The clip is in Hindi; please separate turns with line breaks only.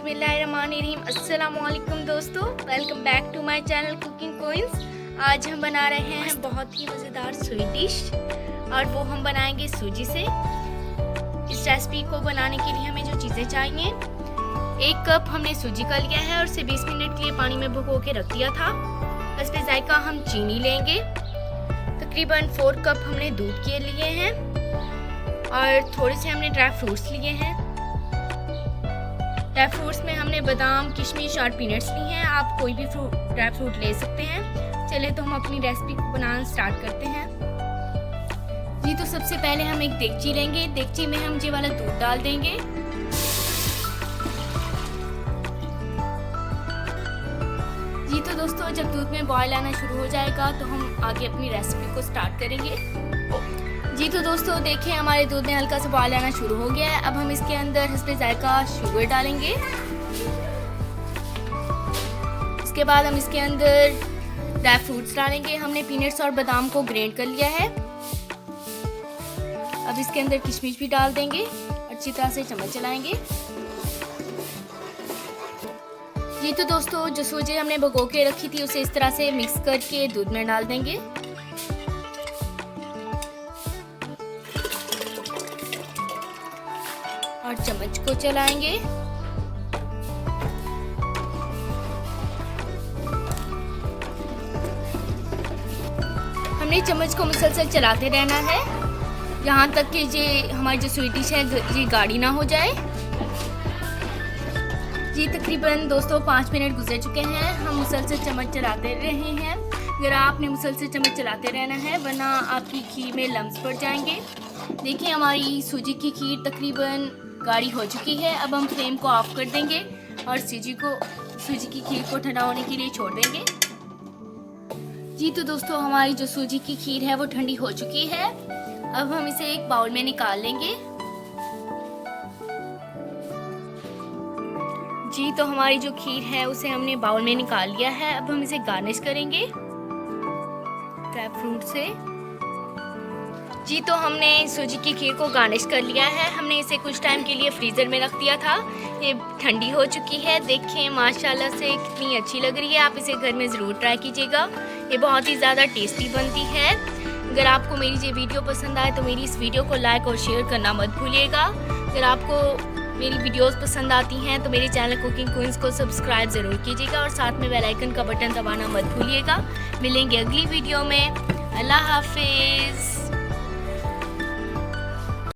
बिस्मिल्लाहिर्रहमानिर्रहीम। अस्सलाम वालेकुम दोस्तों, welcome back to my channel cooking queens. आज हम बना रहे हैं बहुत ही मज़ेदार स्वीट डिश और वो हम बनाएंगे सूजी से। इस रेसिपी को बनाने के लिए हमें जो चीज़ें चाहिए, 1 कप हमने सूजी का लिया है और उसे 20 मिनट के लिए पानी में भिगो के रख दिया था। हस्बे जायका हम चीनी लेंगे। तकरीबन 4 कप हमने दूध के लिए हैं और थोड़े से हमने ड्राई फ्रूट्स लिए हैं। ड्राई फ्रूट्स में हमने बादाम, किशमिश और पीनट्स लिए हैं। आप कोई भी ड्राई फ्रूट ले सकते हैं। चलिए तो हम अपनी रेसिपी को बनाना स्टार्ट करते हैं। जी तो सबसे पहले हम एक देगची लेंगे। देगची में हम ये वाला दूध डाल देंगे। जी तो दोस्तों, जब दूध में बॉयल आना शुरू हो जाएगा तो हम आगे अपनी रेसिपी को स्टार्ट करेंगे। जी तो दोस्तों देखिए, हमारे दूध में हल्का सा बॉयल आना शुरू हो गया है। अब हम इसके अंदर हस्बे जायका शुगर डालेंगे। इसके बाद हम इसके अंदर ड्राई फ्रूट्स डालेंगे। हमने पीनट्स और बादाम को ग्राइंड कर लिया है। अब इसके अंदर किशमिश भी डाल देंगे। अच्छी तरह से चम्मच चलाएंगे। जी तो दोस्तों, जो सूजी हमने भिगो के रखी थी उसे इस तरह से मिक्स करके दूध में डाल देंगे। और चम्मच को चलाएंगे। हमने चम्मच को मुसलसल चलाते रहना है यहाँ तक कि ये हमारी जो स्वीट डिश है ये गाढ़ी ना हो जाए। जी तकरीबन दोस्तों 5 मिनट गुजर चुके हैं। हम मुसलसल चम्मच चलाते रहे हैं। अगर आपने मुसलसल चम्मच चलाते रहना है, वरना आपकी खीर में लम्स पड़ जाएंगे। देखिए, हमारी सूजी की खीर तकरीबन गाढ़ी हो चुकी है। अब हम फ्लेम को ऑफ कर देंगे और सूजी की खीर को ठंडा होने के लिए छोड़ देंगे। जी तो दोस्तों, हमारी जो सूजी की खीर है वो ठंडी हो चुकी है। अब हम इसे एक बाउल में निकाल लेंगे। जी तो हमारी जो खीर है उसे हमने बाउल में निकाल लिया है। अब हम इसे गार्निश करेंगे ड्राई फ्रूट से। जी तो हमने सूजी की खीर को गार्निश कर लिया है। हमने इसे कुछ टाइम के लिए फ्रीज़र में रख दिया था। ये ठंडी हो चुकी है। देखें माशाल्लाह से कितनी अच्छी लग रही है। आप इसे घर में ज़रूर ट्राई कीजिएगा। ये बहुत ही ज़्यादा टेस्टी बनती है। अगर आपको मेरी ये वीडियो पसंद आए तो मेरी इस वीडियो को लाइक और शेयर करना मत भूलिएगा। अगर आपको मेरी वीडियोस पसंद आती हैं तो मेरे चैनल कुकिंग क्वींस को सब्सक्राइब ज़रूर कीजिएगा और साथ में बेल आइकन का बटन दबाना मत भूलिएगा। मिलेंगे अगली वीडियो में। अल्लाह हाफिज़।